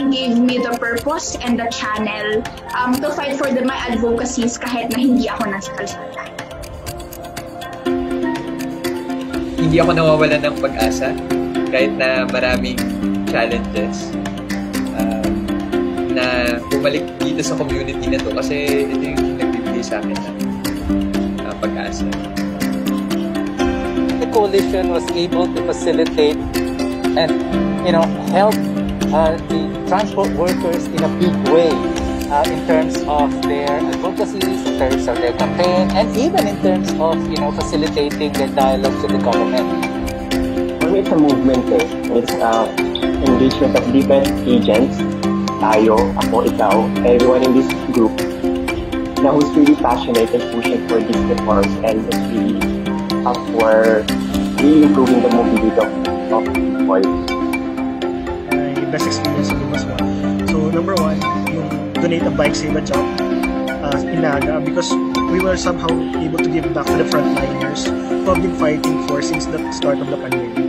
gave me the purpose and the channel to fight for my advocacies kahit na hindi ako nasa kalsada. Hindi ako nawawalan ng pag-asa kahit na maraming challenges na bumalik dito sa community na to kasi ito yung nagbibigay sa akin ng pag-asa. The coalition was able to facilitate and help the transport workers in a big way in terms of their advocacies, in terms of their campaign, and even in terms of facilitating the dialogue to the government. For me, it's a movement It's engagement of different agents. Tayo, ako, ikaw, everyone in this group na who's really passionate and pushing for these reforms and is really up for really improving the mobility of people. Best experience ko was one. So number one, yung donate a bike, save a job in Naga, because we were somehow able to give back to the frontliners who have been fighting for since the start of the pandemic.